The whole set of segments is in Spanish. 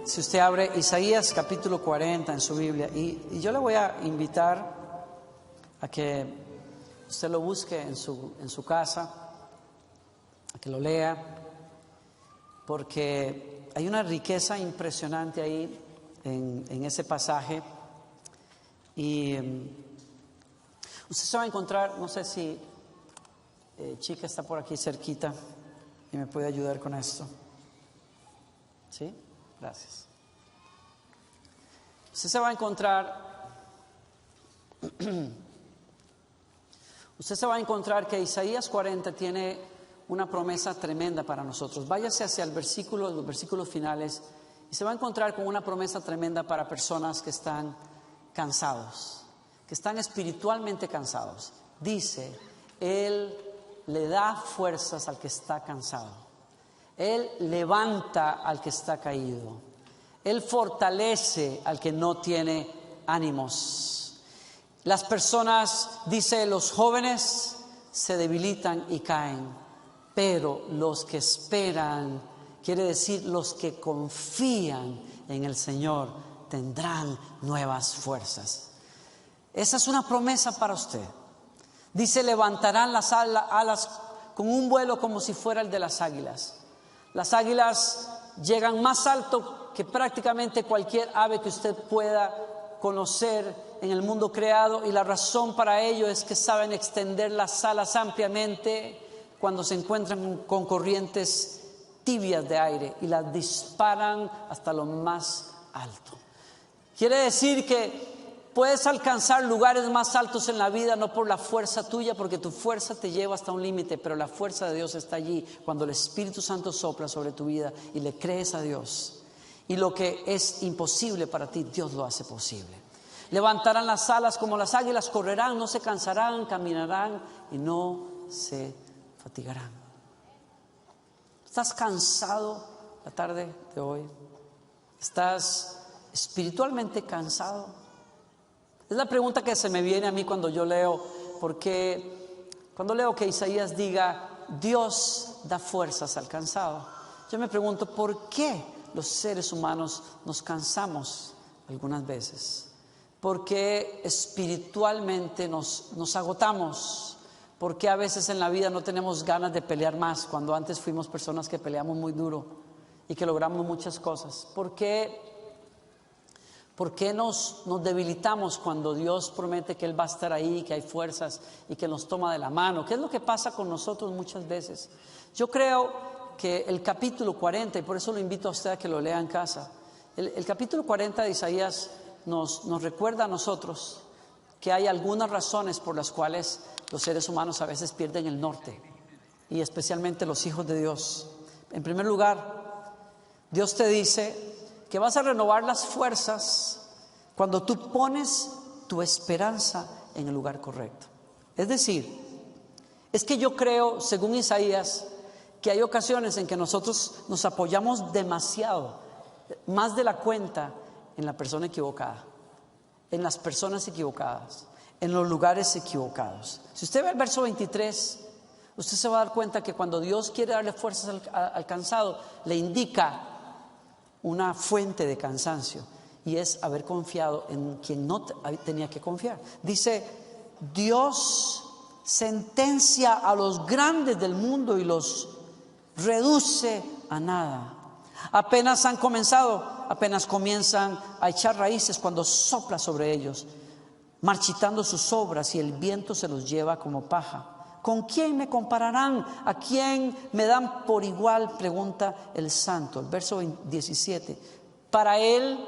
si usted abre Isaías capítulo 40 en su Biblia, y yo le voy a invitar a que usted lo busque en su casa, a que lo lea, porque hay una riqueza impresionante ahí en ese pasaje. Y usted se va a encontrar, no sé si Chica está por aquí cerquita y me puede ayudar con esto. ¿Sí? Gracias. Usted se va a encontrar que Isaías 40 tiene una promesa tremenda para nosotros. Váyase hacia los versículos finales, y se va a encontrar con una promesa tremenda para personas que están cansados, que están espiritualmente cansados. Dice, Él le da fuerzas al que está cansado. Él levanta al que está caído. Él fortalece al que no tiene ánimos. Las personas, dice, los jóvenes se debilitan y caen, pero los que esperan, quiere decir los que confían en el Señor, tendrán nuevas fuerzas. Esa es una promesa para usted. Dice, levantarán las alas con un vuelo como si fuera el de las águilas. Las águilas llegan más alto que prácticamente cualquier ave que usted pueda conocer en el mundo creado, y la razón para ello es que saben extender las alas ampliamente cuando se encuentran con corrientes tibias de aire y las disparan hasta lo más alto. Quiere decir que puedes alcanzar lugares más altos en la vida, no por la fuerza tuya, porque tu fuerza te lleva hasta un límite, pero la fuerza de Dios está allí cuando el Espíritu Santo sopla sobre tu vida y le crees a Dios. Y lo que es imposible para ti, Dios lo hace posible. Levantarán las alas como las águilas, correrán, no se cansarán, caminarán y no se fatigarán. ¿Estás cansado la tarde de hoy? ¿Estás espiritualmente cansado? Es la pregunta que se me viene a mí cuando yo leo, porque cuando leo que Isaías diga, Dios da fuerzas al cansado, yo me pregunto, ¿por qué los seres humanos nos cansamos algunas veces? ¿Por qué espiritualmente nos agotamos? ¿Por qué a veces en la vida no tenemos ganas de pelear más cuando antes fuimos personas que peleamos muy duro y que logramos muchas cosas? ¿Por qué nos debilitamos cuando Dios promete que Él va a estar ahí, que hay fuerzas y que nos toma de la mano? ¿Qué es lo que pasa con nosotros muchas veces? Yo creo que el capítulo 40, y por eso lo invito a usted a que lo lea en casa, el capítulo 40 de Isaías nos recuerda a nosotros que hay algunas razones por las cuales los seres humanos a veces pierden el norte, y especialmente los hijos de Dios. En primer lugar, Dios te dice que vas a renovar las fuerzas cuando tú pones tu esperanza en el lugar correcto. Es decir, es que yo creo, según Isaías, que hay ocasiones en que nosotros nos apoyamos demasiado, más de la cuenta, en la persona equivocada, en las personas equivocadas, en los lugares equivocados. Si usted ve el verso 23, usted se va a dar cuenta que cuando Dios quiere darle fuerzas al cansado, le indica una fuente de cansancio, y es haber confiado en quien no tenía que confiar. Dice, Dios sentencia a los grandes del mundo y los reduce a nada. Apenas han comenzado, apenas comienzan a echar raíces cuando sopla sobre ellos, marchitando sus obras, y el viento se los lleva como paja. ¿Con quién me compararán? ¿A quién me dan por igual?, pregunta el santo. El verso 17. Para él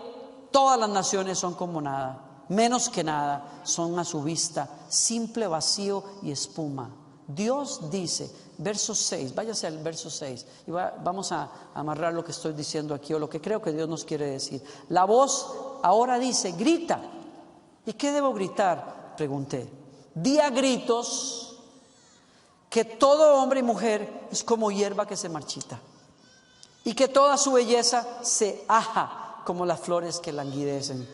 todas las naciones son como nada, menos que nada son a su vista, simple vacío y espuma. Dios dice, verso 6, váyase al verso 6 y vamos a amarrar lo que estoy diciendo aquí, o lo que creo que Dios nos quiere decir. La voz ahora dice, grita. ¿Y qué debo gritar?, pregunté. Di a gritos que todo hombre y mujer es como hierba que se marchita, y que toda su belleza se aja como las flores que languidecen.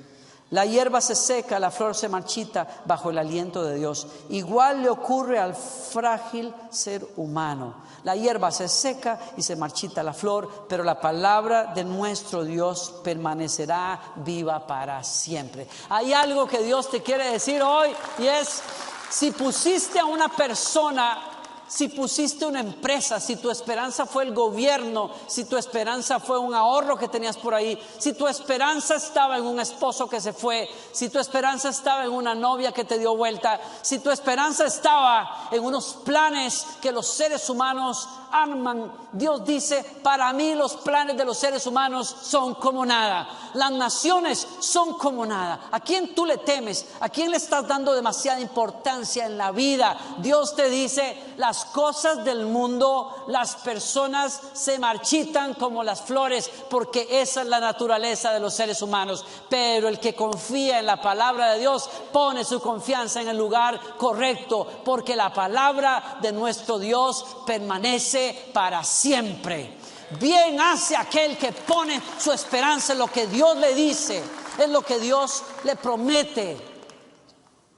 La hierba se seca, la flor se marchita bajo el aliento de Dios. Igual le ocurre al frágil ser humano. La hierba se seca y se marchita la flor, pero la palabra de nuestro Dios permanecerá viva para siempre. Hay algo que Dios te quiere decir hoy, y es: si pusiste a una persona, si pusiste una empresa, si tu esperanza fue el gobierno, si tu esperanza fue un ahorro que tenías por ahí, si tu esperanza estaba en un esposo que se fue, si tu esperanza estaba en una novia que te dio vuelta, si tu esperanza estaba en unos planes que los seres humanos arman, Dios dice: para mí los planes de los seres humanos son como nada. Las naciones son como nada. ¿A quién tú le temes? ¿A quién le estás dando demasiada importancia en la vida? Dios te dice: las cosas del mundo, las personas se marchitan como las flores, porque esa es la naturaleza de los seres humanos. Pero el que confía en la palabra de Dios pone su confianza en el lugar correcto, porque la palabra de nuestro Dios permanece para siempre. Bien hace aquel que pone su esperanza en lo que Dios le dice, en lo que Dios le promete.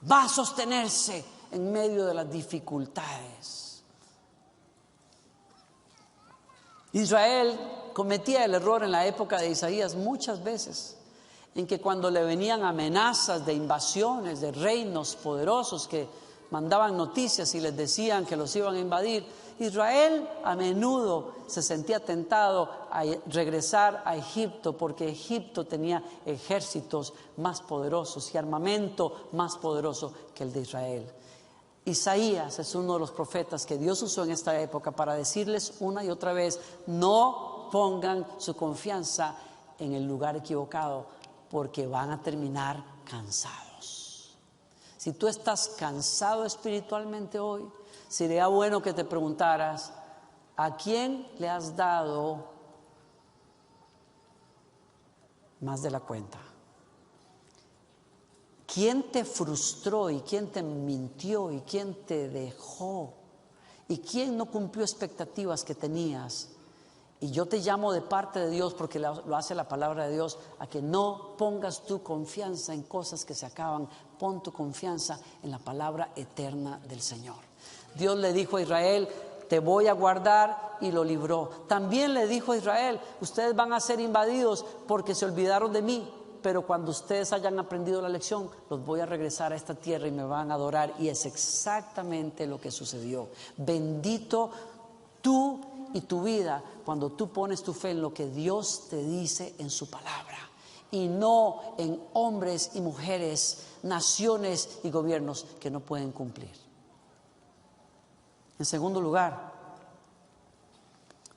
Va a sostenerse en medio de las dificultades. Israel cometía el error en la época de Isaías muchas veces, en que cuando le venían amenazas de invasiones de reinos poderosos que mandaban noticias y les decían que los iban a invadir, Israel a menudo se sentía tentado a regresar a Egipto, porque Egipto tenía ejércitos más poderosos y armamento más poderoso que el de Israel. Isaías es uno de los profetas que Dios usó en esta época para decirles una y otra vez: no pongan su confianza en el lugar equivocado, porque van a terminar cansados. Si tú estás cansado espiritualmente hoy, sería bueno que te preguntaras: ¿a quién le has dado más de la cuenta? ¿Quién te frustró y quién te mintió y quién te dejó? ¿Y quién no cumplió expectativas que tenías? Y yo te llamo de parte de Dios, porque lo hace la palabra de Dios, a que no pongas tu confianza en cosas que se acaban. Pon tu confianza en la palabra eterna del Señor. Dios le dijo a Israel: te voy a guardar, y lo libró. También le dijo a Israel: ustedes van a ser invadidos porque se olvidaron de mí, pero cuando ustedes hayan aprendido la lección, los voy a regresar a esta tierra y me van a adorar. Y es exactamente lo que sucedió. Bendito tú y tu vida cuando tú pones tu fe en lo que Dios te dice en su palabra, y no en hombres y mujeres, naciones y gobiernos que no pueden cumplir. En segundo lugar,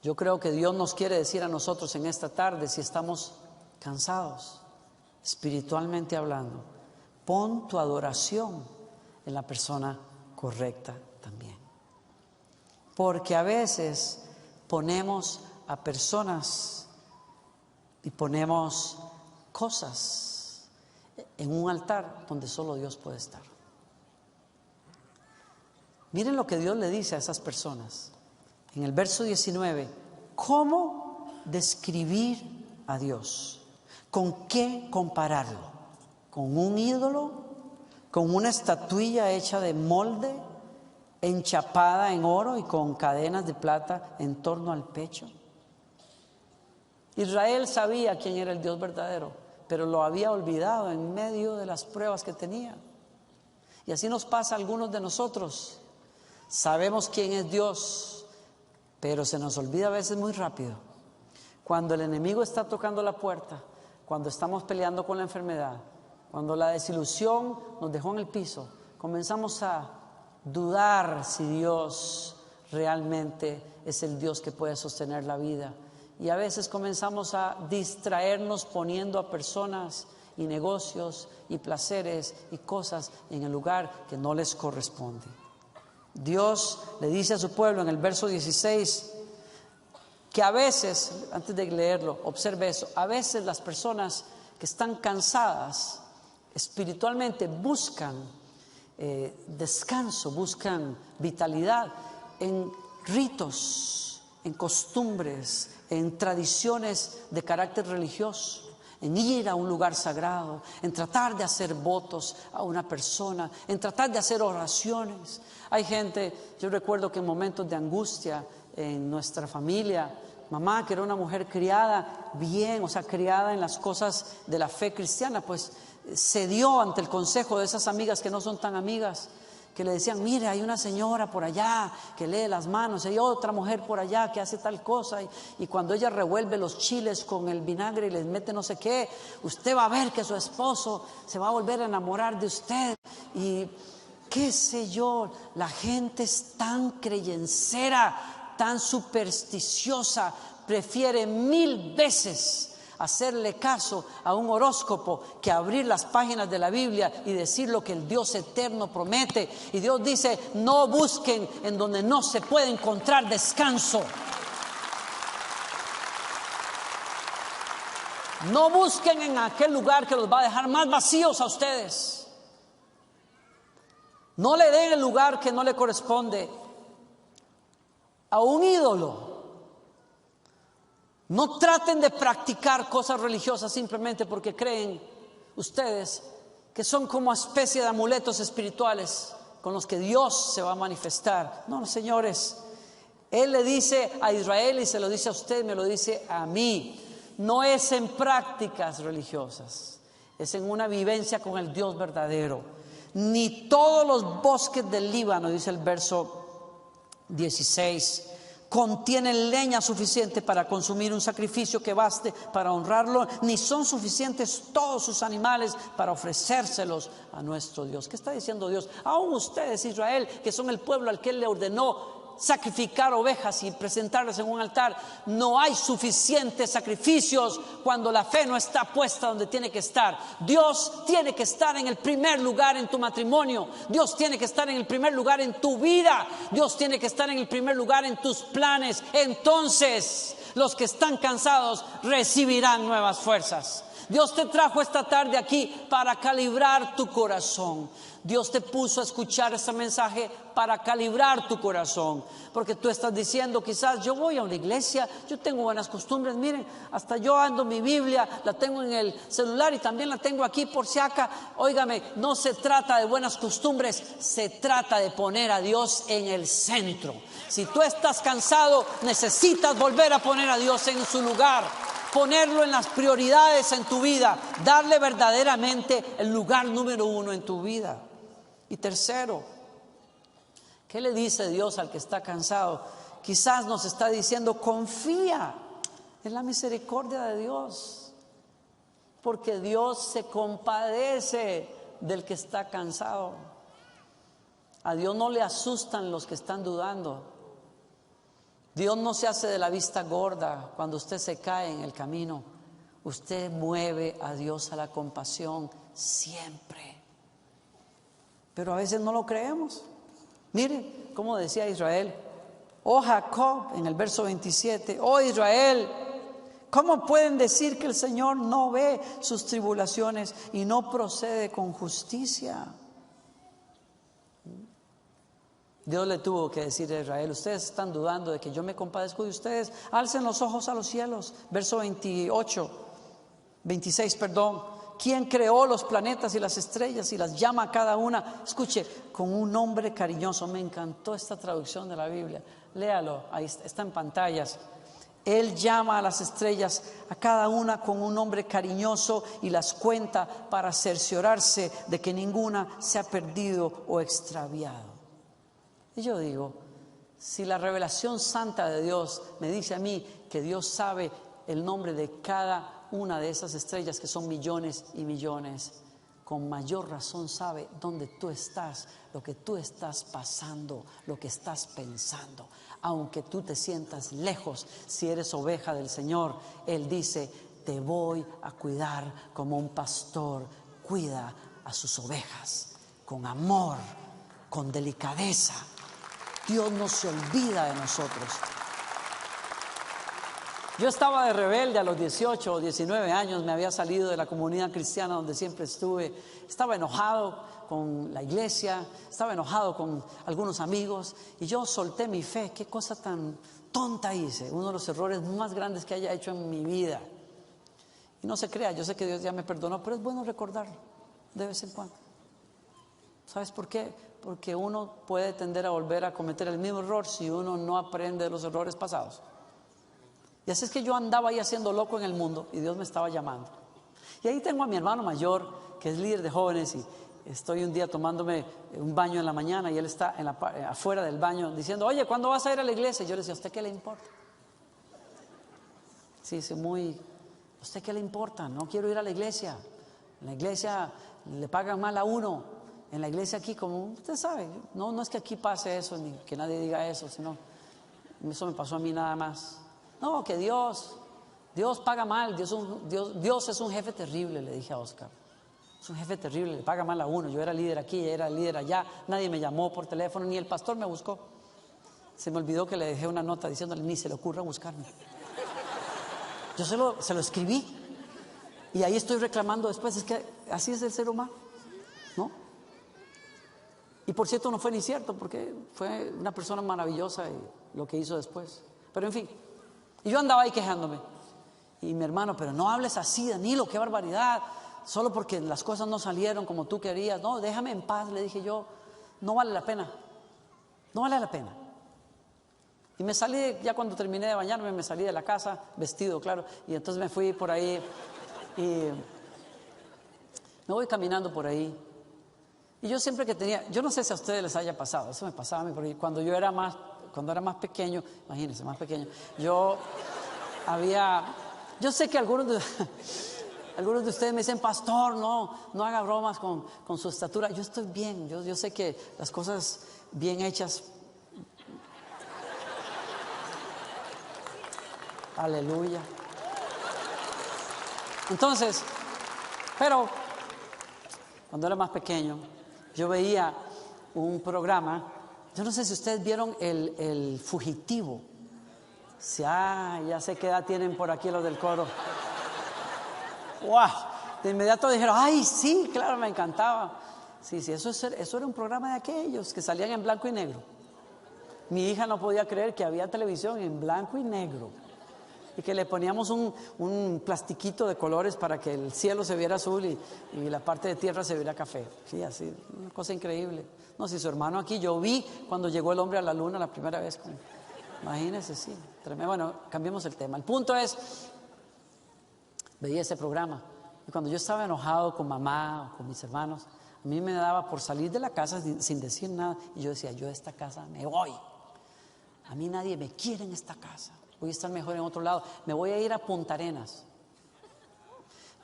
yo creo que Dios nos quiere decir a nosotros en esta tarde, si estamos cansados, espiritualmente hablando, pon tu adoración en la persona correcta también. Porque a veces ponemos a personas y ponemos cosas en un altar donde solo Dios puede estar. Miren lo que Dios le dice a esas personas. En el verso 19, ¿cómo describir a Dios? ¿Con qué compararlo? ¿Con un ídolo? ¿Con una estatuilla hecha de molde, enchapada en oro y con cadenas de plata en torno al pecho? Israel sabía quién era el Dios verdadero, pero lo había olvidado en medio de las pruebas que tenía. Y así nos pasa a algunos de nosotros. Sabemos quién es Dios, pero se nos olvida a veces muy rápido. Cuando el enemigo está tocando la puerta, cuando estamos peleando con la enfermedad, cuando la desilusión nos dejó en el piso, comenzamos a dudar si Dios realmente es el Dios que puede sostener la vida. Y a veces comenzamos a distraernos poniendo a personas y negocios y placeres y cosas en el lugar que no les corresponde. Dios le dice a su pueblo en el verso 16 que a veces, antes de leerlo, observe eso, a veces las personas que están cansadas espiritualmente buscan descanso, buscan vitalidad en ritos, en costumbres, en tradiciones de carácter religioso, en ir a un lugar sagrado, en tratar de hacer votos a una persona, en tratar de hacer oraciones. Hay gente, yo recuerdo que en momentos de angustia en nuestra familia, mamá, que era una mujer criada bien, o sea, criada en las cosas de la fe cristiana, pues cedió ante el consejo de esas amigas que no son tan amigas, que le decían, mire, hay una señora por allá que lee las manos, hay otra mujer por allá que hace tal cosa, y cuando ella revuelve los chiles con el vinagre y les mete no sé qué, usted va a ver que su esposo se va a volver a enamorar de usted. Y qué sé yo, la gente es tan creyencera, tan supersticiosa, prefiere 1000 veces hacerle caso a un horóscopo que abrir las páginas de la Biblia y decir lo que el Dios eterno promete. Y Dios dice, no busquen en donde no se puede encontrar descanso. No busquen en aquel lugar que los va a dejar más vacíos a ustedes. No le den el lugar que no le corresponde a un ídolo. No traten de practicar cosas religiosas simplemente porque creen ustedes que son como especie de amuletos espirituales con los que Dios se va a manifestar. No, señores, Él le dice a Israel y se lo dice a usted, me lo dice a mí. No es en prácticas religiosas, es en una vivencia con el Dios verdadero. Ni todos los bosques del Líbano, dice el verso 16, contienen leña suficiente para consumir un sacrificio que baste para honrarlo, ni son suficientes todos sus animales para ofrecérselos a nuestro Dios. ¿Qué está diciendo Dios? Aún ustedes, Israel, que son el pueblo al que Él le ordenó sacrificar ovejas y presentarlas en un altar, no hay suficientes sacrificios cuando la fe no está puesta donde tiene que estar. Dios tiene que estar en el primer lugar en tu matrimonio. Dios tiene que estar en el primer lugar en tu vida. Dios tiene que estar en el primer lugar en tus planes. Entonces los que están cansados recibirán nuevas fuerzas. Dios te trajo esta tarde aquí para calibrar tu corazón. Dios te puso a escuchar este mensaje para calibrar tu corazón, porque tú estás diciendo, quizás yo voy a una iglesia, yo tengo buenas costumbres, miren, hasta yo ando mi Biblia, la tengo en el celular y también la tengo aquí por si acá. Óigame, no se trata de buenas costumbres, se trata de poner a Dios en el centro. Si tú estás cansado, necesitas volver a poner a Dios en su lugar, ponerlo en las prioridades en tu vida, darle verdaderamente el lugar número 1 en tu vida. Y tercero, ¿qué le dice Dios al que está cansado? Quizás nos está diciendo, confía en la misericordia de Dios, porque Dios se compadece del que está cansado. A Dios no le asustan los que están dudando. Dios no se hace de la vista gorda cuando usted se cae en el camino. Usted mueve a Dios a la compasión siempre. Pero a veces no lo creemos. Miren cómo decía Israel. Oh Jacob, en el verso 27. Oh Israel, ¿cómo pueden decir que el Señor no ve sus tribulaciones y no procede con justicia? Dios le tuvo que decir a Israel, ustedes están dudando de que yo me compadezco de ustedes, alcen los ojos a los cielos. Verso 26, ¿quién creó los planetas y las estrellas y las llama a cada una? Escuche, con un nombre cariñoso. Me encantó esta traducción de la Biblia. Léalo, ahí está en pantallas. Él llama a las estrellas a cada una con un nombre cariñoso y las cuenta para cerciorarse de que ninguna se ha perdido o extraviado. Y yo digo, si la revelación santa de Dios me dice a mí que Dios sabe el nombre de cada una de esas estrellas, que son millones y millones, con mayor razón sabe dónde tú estás, lo que tú estás pasando, lo que estás pensando. Aunque tú te sientas lejos, si eres oveja del Señor, Él dice, te voy a cuidar como un pastor cuida a sus ovejas, con amor, con delicadeza. Dios no se olvida de nosotros. Yo estaba de rebelde a los 18 o 19 años, me había salido de la comunidad cristiana donde siempre estuve. Estaba enojado con la iglesia, estaba enojado con algunos amigos y yo solté mi fe. Qué cosa tan tonta hice, uno de los errores más grandes que haya hecho en mi vida. Y no se crea, yo sé que Dios ya me perdonó, pero es bueno recordarlo de vez en cuando. ¿Sabes por qué? Porque uno puede tender a volver a cometer el mismo error si uno no aprende de los errores pasados. Y así es que yo andaba ahí haciendo loco en el mundo y Dios me estaba llamando. Y ahí tengo a mi hermano mayor, que es líder de jóvenes, y estoy un día tomándome un baño en la mañana y él está afuera del baño diciendo: oye, ¿cuándo vas a ir a la iglesia? Y yo le decía: ¿a usted qué le importa? Sí, dice muy: ¿a usted qué le importa? No quiero ir a la iglesia. En la iglesia le pagan mal a uno. En la iglesia aquí, como usted sabe, no es que aquí pase eso, ni que nadie diga eso, sino eso me pasó a mí nada más. No, que Dios paga mal, Dios es un jefe terrible, le dije a Oscar. Es un jefe terrible, le paga mal a uno. Yo era líder aquí, era líder allá, nadie me llamó por teléfono, ni el pastor me buscó. Se me olvidó que le dejé una nota diciéndole: ni se le ocurra buscarme. Yo se lo escribí, y ahí estoy reclamando después. Es que así es el ser humano, ¿no? Y por cierto, no fue ni cierto, porque fue una persona maravillosa y lo que hizo después. Pero en fin, y yo andaba ahí quejándome. Y mi hermano: pero no hables así, Danilo, qué barbaridad, solo porque las cosas no salieron como tú querías. No, déjame en paz, le dije yo, no vale la pena, no vale la pena. Y me salí, ya cuando terminé de bañarme, me salí de la casa, vestido, claro, y entonces me fui por ahí y me voy caminando por ahí. Y yo siempre que tenía, yo no sé si a ustedes les haya pasado, eso me pasaba a mí, porque cuando era más pequeño, imagínense, más pequeño, yo sé que algunos de ustedes me dicen: pastor, no haga bromas con su estatura. Yo estoy bien, yo sé que las cosas bien hechas, aleluya. Entonces, pero cuando era más pequeño, yo veía un programa, yo no sé si ustedes vieron el Fugitivo. Ya sé qué edad tienen por aquí los del coro. ¡Wow! De inmediato dijeron: ¡ay, sí, claro, me encantaba! Sí, eso era un programa de aquellos que salían en blanco y negro. Mi hija no podía creer que había televisión en blanco y negro, y que le poníamos un plastiquito de colores para que el cielo se viera azul y la parte de tierra se viera café. Sí, así, una cosa increíble. No, si su hermano aquí, yo vi cuando llegó el hombre a la luna la primera vez. Imagínense, sí, tremendo. Bueno, cambiemos el tema. El punto es, veía ese programa, y cuando yo estaba enojado con mamá o con mis hermanos, a mí me daba por salir de la casa sin decir nada, y yo decía: yo de esta casa me voy. A mí nadie me quiere en esta casa. Voy a estar mejor en otro lado. Me voy a ir a Punta Arenas.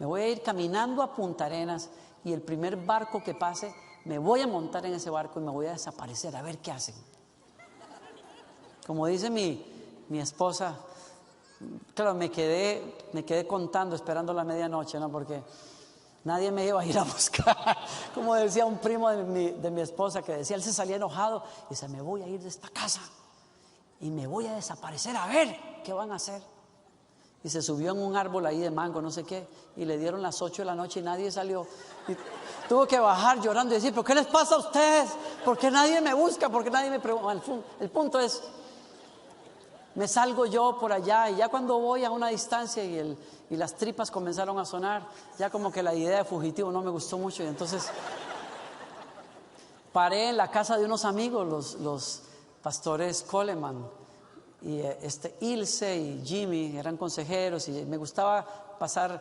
Me voy a ir caminando a Punta Arenas, y el primer barco que pase, me voy a montar en ese barco y me voy a desaparecer a ver qué hacen. Como dice mi esposa, claro, me quedé contando, esperando la medianoche, ¿no? Porque nadie me iba a ir a buscar. Como decía un primo de mi esposa, que decía, él se salía enojado y dice: me voy a ir de esta casa y me voy a desaparecer a ver qué van a hacer. Y se subió en un árbol ahí de mango, no sé qué, y le dieron las 8 de la noche y nadie salió. Y tuvo que bajar llorando y decir: ¿pero qué les pasa a ustedes? ¿Por qué nadie me busca? ¿Por qué nadie me pregunta? El punto es, me salgo yo por allá, y ya cuando voy a una distancia y las tripas comenzaron a sonar, ya como que la idea de fugitivo no me gustó mucho, y entonces paré en la casa de unos amigos, los pastores Coleman, y Ilse y Jimmy eran consejeros, y me gustaba pasar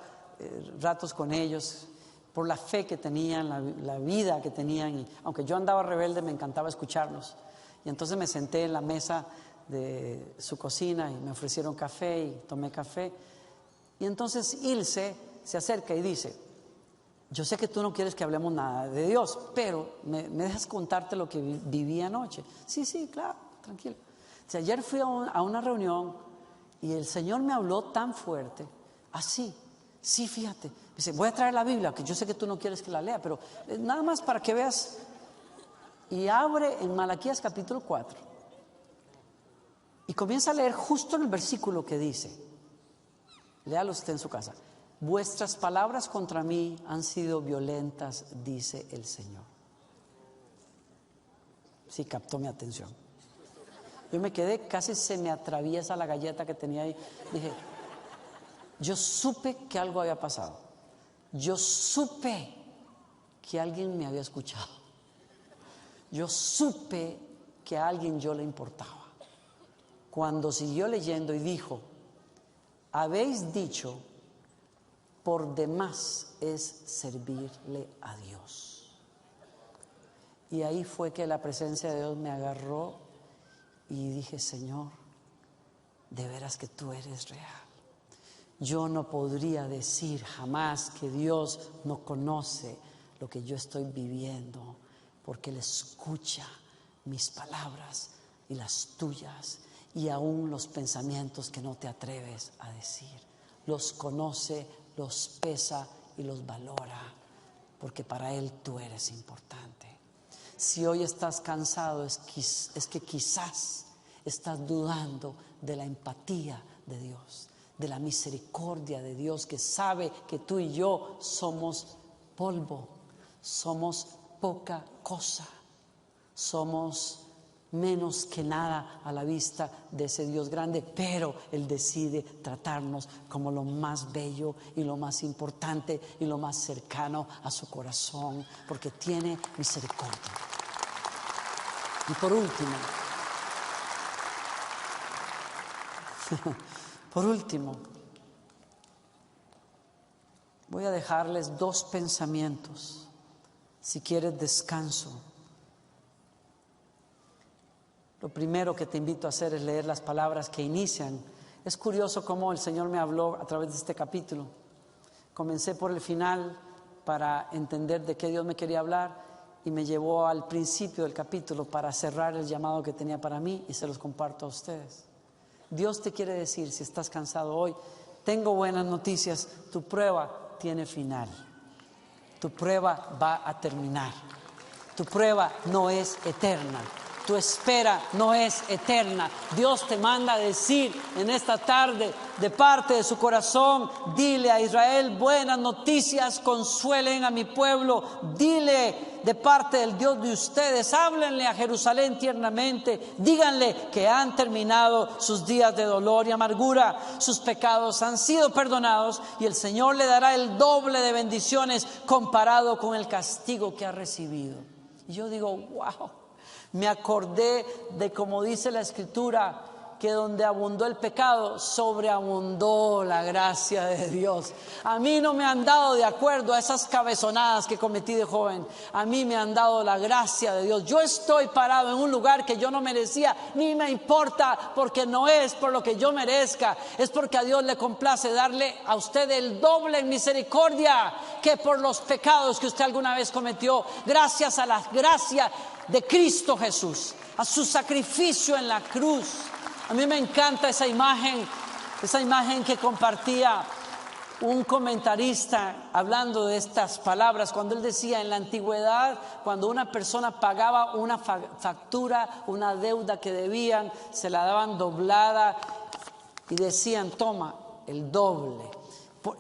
ratos con ellos por la fe que tenían, la vida que tenían, y aunque yo andaba rebelde, me encantaba escucharlos. Y entonces me senté en la mesa de su cocina y me ofrecieron café y tomé café. Y entonces Ilse se acerca y dice: yo sé que tú no quieres que hablemos nada de Dios, pero ¿me dejas contarte lo que viví anoche? Sí, claro, tranquilo. O sea, ayer fui a una reunión y el Señor me habló tan fuerte, así, sí, fíjate. Dice: voy a traer la Biblia, que yo sé que tú no quieres que la lea, pero nada más para que veas. Y abre en Malaquías capítulo 4 y comienza a leer justo en el versículo que dice, léalo usted en su casa: vuestras palabras contra mí han sido violentas, dice el Señor. Sí, captó mi atención. Yo me quedé, casi se me atraviesa la galleta que tenía ahí. Dije: Yo supe que algo había pasado. Yo supe que alguien me había escuchado. Yo supe que a alguien yo le importaba. Cuando siguió leyendo y dijo: habéis dicho, por demás es servirle a Dios. Y ahí fue que la presencia de Dios me agarró y dije: Señor, de veras que tú eres real. Yo no podría decir jamás que Dios no conoce lo que yo estoy viviendo, porque Él escucha mis palabras y las tuyas, y aún los pensamientos que no te atreves a decir. Los conoce, los pesa y los valora, porque para Él tú eres importante. Si hoy estás cansado, es que quizás estás dudando de la empatía de Dios, de la misericordia de Dios, que sabe que tú y yo somos polvo, somos poca cosa, somos menos que nada a la vista de ese Dios grande, pero Él decide tratarnos como lo más bello y lo más importante y lo más cercano a su corazón, porque tiene misericordia. Y por último, voy a dejarles 2 pensamientos. Si quieres descanso, lo primero que te invito a hacer es leer las palabras que inician. Es curioso cómo el Señor me habló a través de este capítulo. Comencé por el final para entender de qué Dios me quería hablar, y me llevó al principio del capítulo para cerrar el llamado que tenía para mí, y se los comparto a ustedes. Dios te quiere decir, si estás cansado hoy: tengo buenas noticias, tu prueba tiene final. Tu prueba va a terminar. Tu prueba no es eterna. Tu espera no es eterna. Dios te manda a decir en esta tarde, de parte de su corazón: dile a Israel buenas noticias, consuelen a mi pueblo. Dile de parte del Dios de ustedes, háblenle a Jerusalén tiernamente, díganle que han terminado sus días de dolor y amargura, sus pecados han sido perdonados, y el Señor le dará el doble de bendiciones comparado con el castigo que ha recibido. Y yo digo: wow. Me acordé de como dice la Escritura, que donde abundó el pecado, sobreabundó la gracia de Dios. A mí no me han dado de acuerdo a esas cabezonadas que cometí de joven. A mí me han dado la gracia de Dios. Yo estoy parado en un lugar que yo no merecía, ni me importa, porque no es por lo que yo merezca, es porque a Dios le complace darle a usted el doble en misericordia que por los pecados que usted alguna vez cometió. Gracias a la gracia de Cristo Jesús, a su sacrificio en la cruz. A mí me encanta esa imagen que compartía un comentarista hablando de estas palabras, cuando él decía: en la antigüedad, cuando una persona pagaba una factura, una deuda que debían, se la daban doblada y decían: toma el doble.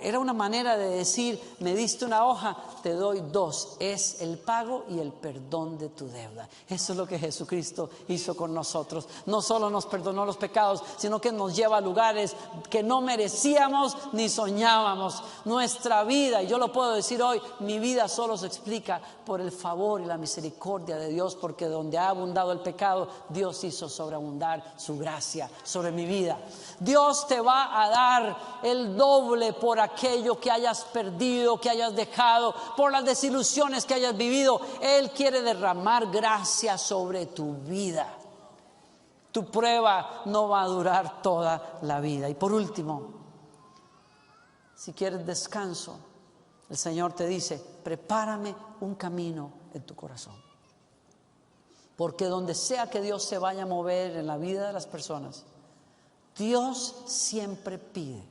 Era una manera de decir: me diste una hoja, te doy 2. Es el pago y el perdón de tu deuda. Eso es lo que Jesucristo hizo con nosotros. No solo nos perdonó los pecados, sino que nos lleva a lugares que no merecíamos ni soñábamos. Nuestra vida, y yo lo puedo decir hoy, mi vida solo se explica por el favor y la misericordia de Dios, porque donde ha abundado el pecado, Dios hizo sobreabundar su gracia sobre mi vida. Dios te va a dar el doble por aquello que hayas perdido, que hayas dejado, por las desilusiones que hayas vivido. Él quiere derramar gracia sobre tu vida. Tu prueba no va a durar toda la vida. Y por último, si quieres descanso, el Señor te dice: prepárame un camino en tu corazón. Porque donde sea que Dios se vaya a mover en la vida de las personas, Dios siempre pide: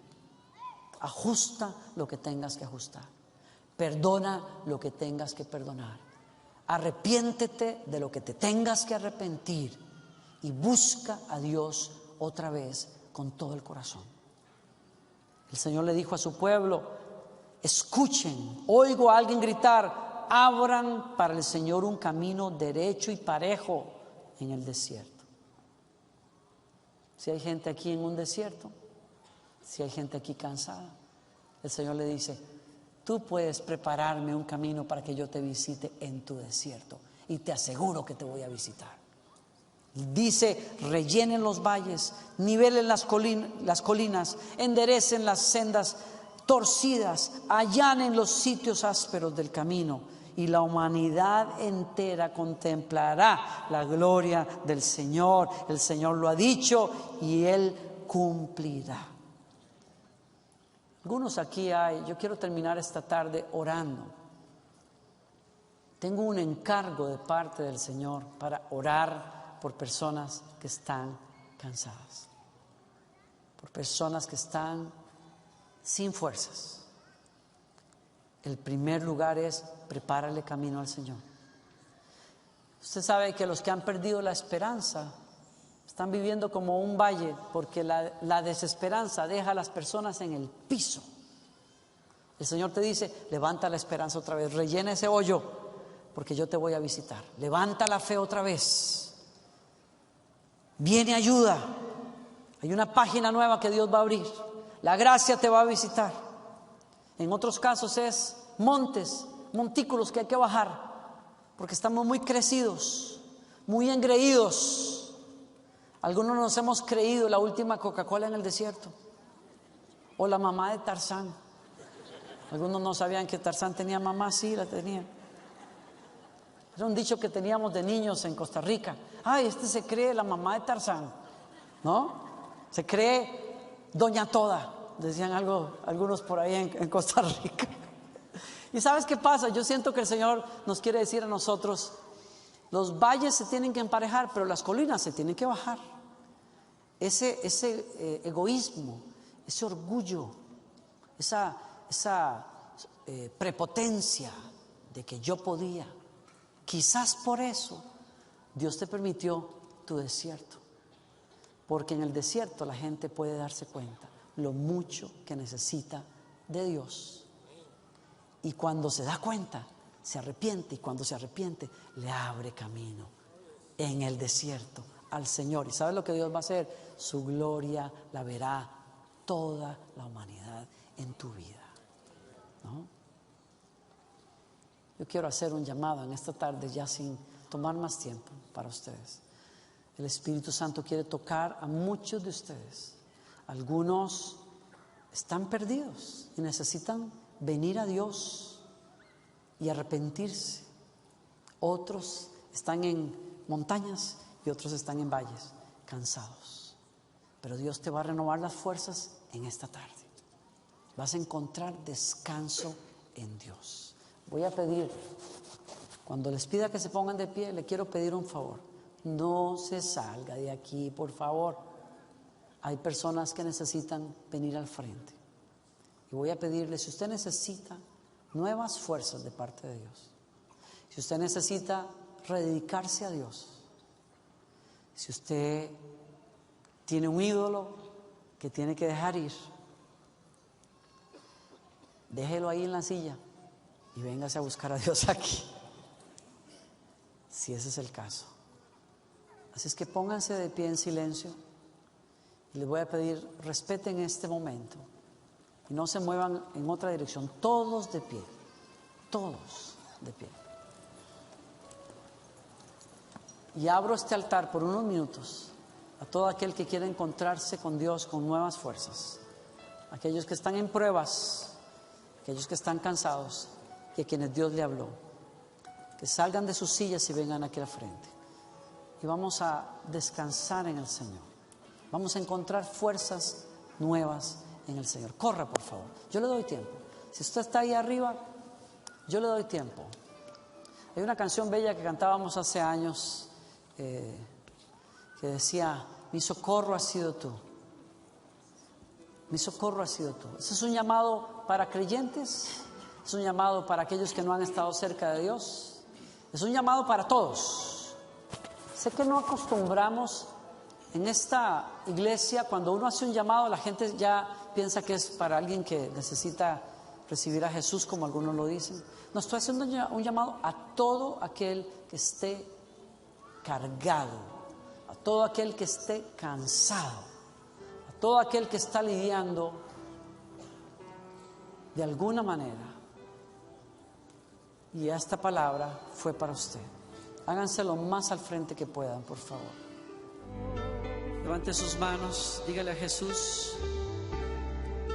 ajusta lo que tengas que ajustar, perdona lo que tengas que perdonar, arrepiéntete de lo que te tengas que arrepentir, y busca a Dios otra vez con todo el corazón. El Señor le dijo a su pueblo: escuchen, oigo a alguien gritar: abran para el Señor un camino derecho y parejo en el desierto. Si hay gente aquí en un desierto, Si hay gente aquí cansada, el Señor le dice: tú puedes prepararme un camino para que yo te visite en tu desierto, y te aseguro que te voy a visitar. Dice: rellenen los valles, nivelen las colinas, enderecen las sendas torcidas, allanen los sitios ásperos del camino, y la humanidad entera contemplará la gloria del Señor. El Señor lo ha dicho y Él cumplirá. Algunos aquí yo quiero terminar esta tarde orando. Tengo un encargo de parte del Señor para orar por personas que están cansadas, por personas que están sin fuerzas. El primer lugar es: prepárale camino al Señor. Usted sabe que los que han perdido la esperanza están viviendo como un valle, porque la desesperanza deja a las personas en el piso. El Señor te dice: levanta la esperanza otra vez, rellena ese hoyo, porque yo te voy a visitar. Levanta la fe otra vez. Viene ayuda. Hay una página nueva que Dios va a abrir. La gracia te va a visitar. En otros casos es montículos que hay que bajar, porque estamos muy crecidos, muy engreídos. Algunos nos hemos creído la última Coca-Cola en el desierto, o la mamá de Tarzán. Algunos no sabían que Tarzán tenía mamá. Sí, la tenía. Era un dicho que teníamos de niños en Costa Rica: ay, este se cree la mamá de Tarzán, ¿no? Se cree Doña Toda, decían algunos por ahí en Costa Rica. ¿Y sabes qué pasa? Yo siento que el Señor nos quiere decir a nosotros: los valles se tienen que emparejar, pero las colinas se tienen que bajar. Ese egoísmo, ese orgullo, esa prepotencia de que yo podía. Quizás por eso Dios te permitió tu desierto, porque en el desierto la gente puede darse cuenta lo mucho que necesita de Dios. Y cuando se da cuenta, se arrepiente, y cuando se arrepiente, le abre camino en el desierto al Señor. ¿Y sabes lo que Dios va a hacer? Su gloria la verá toda la humanidad en tu vida, ¿no? Yo quiero hacer un llamado en esta tarde, ya sin tomar más tiempo para ustedes. El Espíritu Santo quiere tocar a muchos de ustedes. Algunos están perdidos y necesitan venir a Dios y arrepentirse. Otros están en montañas y otros están en valles, cansados. Pero Dios te va a renovar las fuerzas en esta tarde. Vas a encontrar descanso en Dios. Voy a pedir, cuando les pida que se pongan de pie, le quiero pedir un favor: no se salga de aquí, por favor. Hay personas que necesitan venir al frente, y voy a pedirle: si usted necesita nuevas fuerzas de parte de Dios, si usted necesita rededicarse a Dios, si usted tiene un ídolo que tiene que dejar ir, déjelo ahí en la silla y véngase a buscar a Dios aquí, si ese es el caso. Así es que pónganse de pie en silencio, y les voy a pedir: respeten este momento y no se muevan en otra dirección. Todos de pie, todos de pie. Y abro este altar por unos minutos a todo aquel que quiera encontrarse con Dios con nuevas fuerzas, aquellos que están en pruebas, aquellos que están cansados y a quienes Dios le habló. Que salgan de sus sillas y vengan aquí al frente, y vamos a descansar en el Señor. Vamos a encontrar fuerzas nuevas en el Señor. Corra, por favor, yo le doy tiempo. Si usted está ahí arriba, yo le doy tiempo. Hay una canción bella que cantábamos hace años, que decía: mi socorro ha sido tú, mi socorro ha sido tú. Ese es un llamado para creyentes, es un llamado para aquellos que no han estado cerca de Dios, es un llamado para todos. Sé que no acostumbramos en esta iglesia, cuando uno hace un llamado, la gente ya piensa que es para alguien que necesita recibir a Jesús, como algunos lo dicen. No, estoy haciendo un llamado a todo aquel que esté cargado, a todo aquel que esté cansado, a todo aquel que está lidiando de alguna manera. Y esta palabra fue para usted. Háganse lo más al frente que puedan, por favor. Levante sus manos, dígale a Jesús: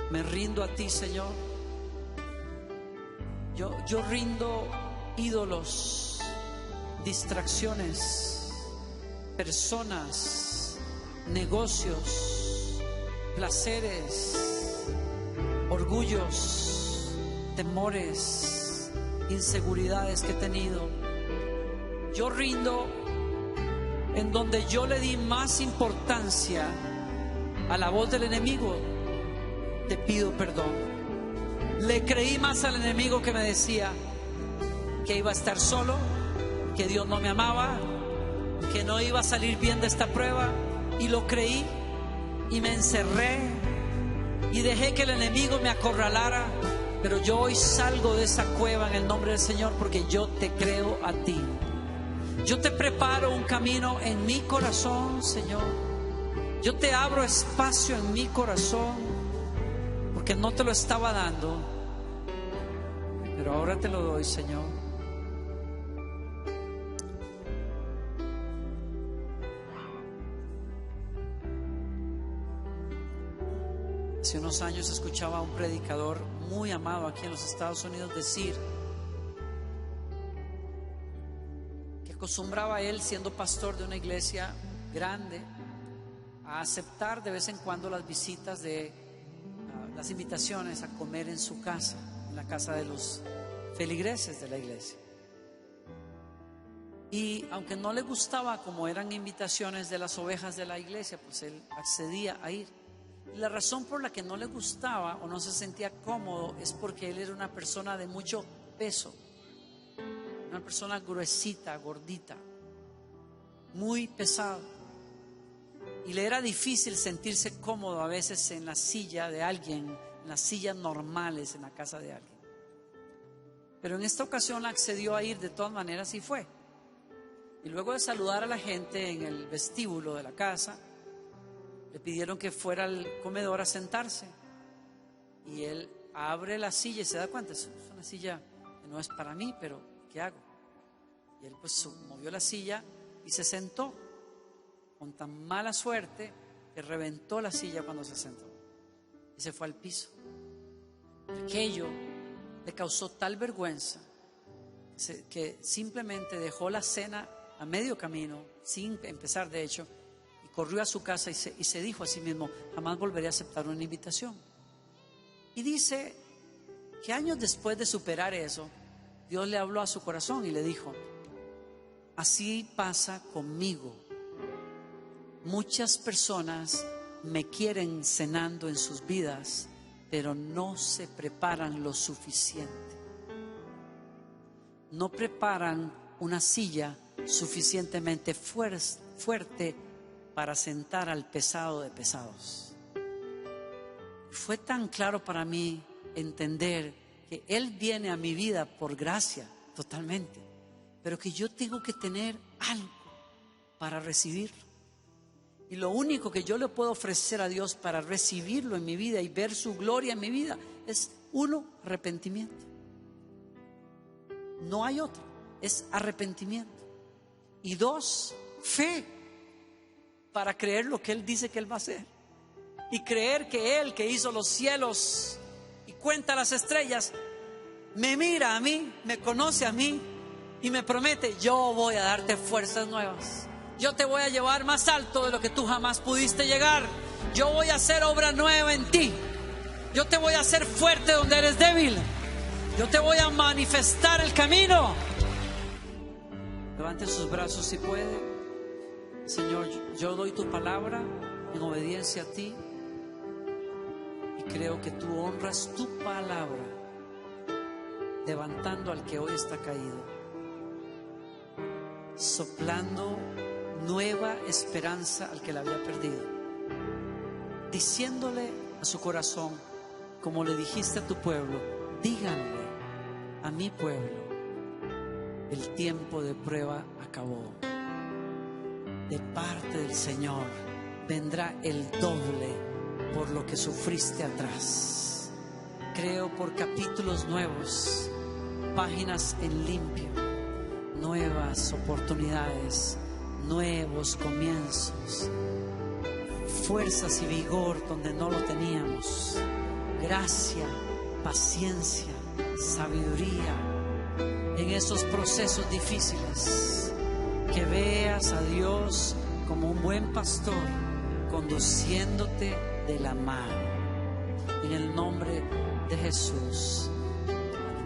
me rindo a ti, Señor. Yo rindo ídolos, distracciones, personas, negocios, placeres, orgullos, temores, inseguridades que he tenido. Yo rindo en donde yo le di más importancia a la voz del enemigo. Te pido perdón. Le creí más al enemigo que me decía que iba a estar solo, que Dios no me amaba, que no iba a salir bien de esta prueba, y lo creí y me encerré y dejé que el enemigo me acorralara. Pero yo hoy salgo de esa cueva en el nombre del Señor, porque yo te creo a ti. Yo te preparo un camino en mi corazón, Señor. Yo te abro espacio en mi corazón, porque no te lo estaba dando, pero ahora te lo doy, Señor. Hace unos años escuchaba a un predicador muy amado aquí en los Estados Unidos decir que acostumbraba él, siendo pastor de una iglesia grande, a aceptar de vez en cuando las visitas de las invitaciones a comer en su casa, en la casa de los feligreses de la iglesia. Y aunque no le gustaba como eran invitaciones de las ovejas de la iglesia, pues él accedía a ir. Y la razón por la que no le gustaba o no se sentía cómodo es porque él era una persona de mucho peso, una persona gruesita, gordita, muy pesado, y le era difícil sentirse cómodo a veces en la silla de alguien, en las sillas normales en la casa de alguien. Pero en esta ocasión accedió a ir de todas maneras y fue. Y luego de saludar a la gente en el vestíbulo de la casa, le pidieron que fuera al comedor a sentarse. Y él abre la silla y se da cuenta, es una silla que no es para mí, pero ¿qué hago? Y él pues movió la silla y se sentó, con tan mala suerte que reventó la silla cuando se sentó y se fue al piso. Aquello le causó tal vergüenza que simplemente dejó la cena a medio camino, sin empezar de hecho, y corrió a su casa y se dijo a sí mismo: jamás volveré a aceptar una invitación. Y dice que años después de superar eso, Dios le habló a su corazón y le dijo: así pasa conmigo. Muchas personas me quieren cenando en sus vidas, pero no se preparan lo suficiente. No preparan una silla suficientemente fuerte para sentar al pesado de pesados. Fue tan claro para mí entender que Él viene a mi vida por gracia totalmente, pero que yo tengo que tener algo para recibirlo. Y lo único que yo le puedo ofrecer a Dios para recibirlo en mi vida y ver su gloria en mi vida es, uno, arrepentimiento. No hay otro, es arrepentimiento. Y dos, fe para creer lo que Él dice que Él va a hacer. Y creer que Él, que hizo los cielos y cuenta las estrellas, me mira a mí, me conoce a mí y me promete: yo voy a darte fuerzas nuevas. Yo te voy a llevar más alto de lo que tú jamás pudiste llegar. Yo voy a hacer obra nueva en ti. Yo te voy a hacer fuerte donde eres débil. Yo te voy a manifestar el camino. Levante sus brazos si puede. Señor, yo doy tu palabra en obediencia a ti. Y creo que tú honras tu palabra, levantando al que hoy está caído, soplando nueva esperanza al que la había perdido, diciéndole a su corazón, como le dijiste a tu pueblo: díganle a mi pueblo, el tiempo de prueba acabó. De parte del Señor vendrá el doble por lo que sufriste atrás. Creo por capítulos nuevos, páginas en limpio, nuevas oportunidades, nuevos comienzos, fuerzas y vigor donde no lo teníamos, gracia, paciencia, sabiduría en esos procesos difíciles. Que veas a Dios como un buen pastor conduciéndote de la mano. En el nombre de Jesús.